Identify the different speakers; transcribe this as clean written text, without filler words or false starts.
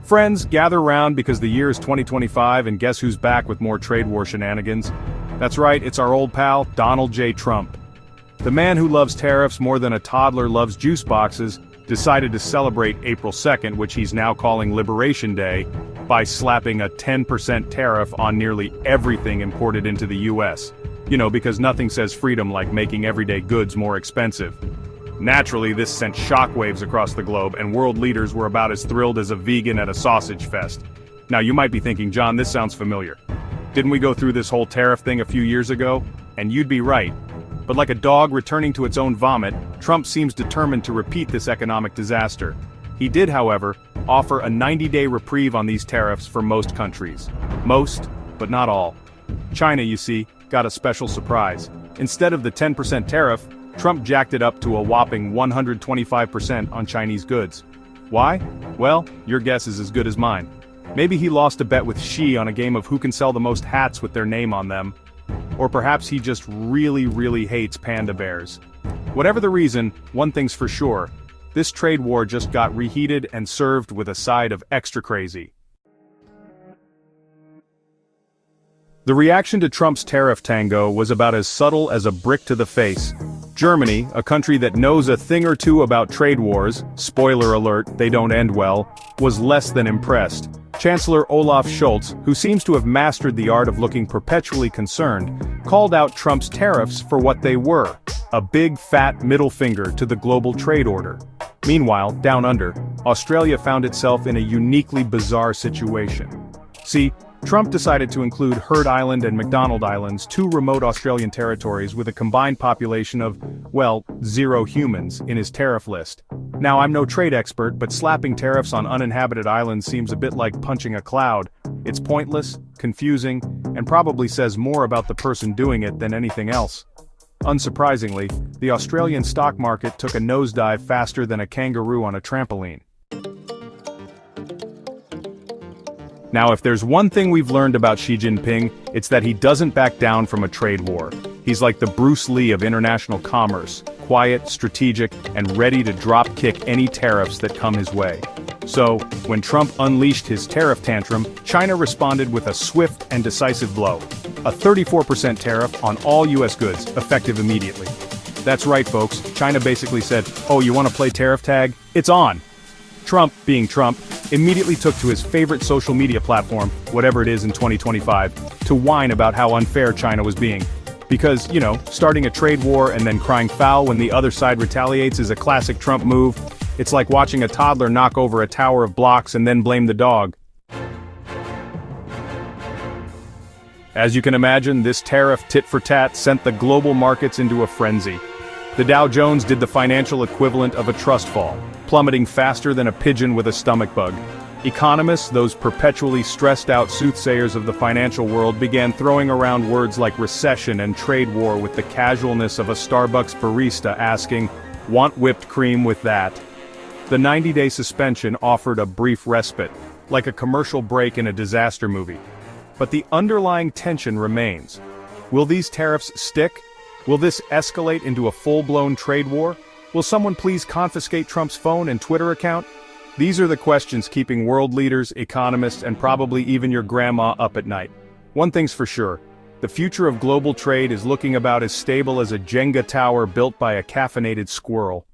Speaker 1: Friends, gather round because the year is 2025 and guess who's back with more trade war shenanigans? That's right, it's our old pal, Donald J. Trump. The man who loves tariffs more than a toddler loves juice boxes decided to celebrate April 2nd, which he's now calling Liberation Day, by slapping a 10% tariff on nearly everything imported into the US. You know, because nothing says freedom like making everyday goods more expensive. Naturally, this sent shockwaves across the globe, and world leaders were about as thrilled as a vegan at a sausage fest. Now you might be thinking, John, this sounds familiar. Didn't we go through this whole tariff thing a few years ago? And you'd be right. But like a dog returning to its own vomit, Trump seems determined to repeat this economic disaster. He did, however, offer a 90-day reprieve on these tariffs for most countries. Most, but not all. China, you see, got a special surprise. Instead of the 10% tariff, Trump jacked it up to a whopping 125% on Chinese goods. Why? Well, your guess is as good as mine. Maybe he lost a bet with Xi on a game of who can sell the most hats with their name on them. Or perhaps he just really hates panda bears. Whatever the reason, one thing's for sure. This trade war just got reheated and served with a side of extra crazy. The reaction to Trump's tariff tango was about as subtle as a brick to the face. Germany, a country that knows a thing or two about trade wars, spoiler alert, they don't end well, was less than impressed. Chancellor Olaf Scholz, who seems to have mastered the art of looking perpetually concerned, called out Trump's tariffs for what they were, a big fat middle finger to the global trade order. Meanwhile, down under, Australia found itself in a uniquely bizarre situation. See, Trump decided to include Heard Island and McDonald Islands, two remote Australian territories with a combined population of, well, 0 humans, in his tariff list. Now, I'm no trade expert, but slapping tariffs on uninhabited islands seems a bit like punching a cloud. It's pointless, confusing, and probably says more about the person doing it than anything else. Unsurprisingly, the Australian stock market took a nosedive faster than a kangaroo on a trampoline. Now, if there's one thing we've learned about Xi Jinping, it's that he doesn't back down from a trade war. He's like the Bruce Lee of international commerce, quiet, strategic, and ready to drop-kick any tariffs that come his way. So, when Trump unleashed his tariff tantrum, China responded with a swift and decisive blow. A 34% tariff on all US goods, effective immediately. That's right, folks, China basically said, oh, you want to play tariff tag? It's on! Trump, being Trump, immediately took to his favorite social media platform, whatever it is in 2025, to whine about how unfair China was being. Because, you know, starting a trade war and then crying foul when the other side retaliates is a classic Trump move. It's like watching a toddler knock over a tower of blocks and then blame the dog. As you can imagine, this tariff tit-for-tat sent the global markets into a frenzy. The Dow Jones did the financial equivalent of a trust fall, plummeting faster than a pigeon with a stomach bug. Economists, those perpetually stressed-out soothsayers of the financial world, began throwing around words like recession and trade war with the casualness of a Starbucks barista asking, "Want whipped cream with that?" The 90-day suspension offered a brief respite, like a commercial break in a disaster movie. But the underlying tension remains. Will these tariffs stick? Will this escalate into a full-blown trade war? Will someone please confiscate Trump's phone and Twitter account? These are the questions keeping world leaders, economists, and probably even your grandma up at night. One thing's for sure, the future of global trade is looking about as stable as a Jenga tower built by a caffeinated squirrel.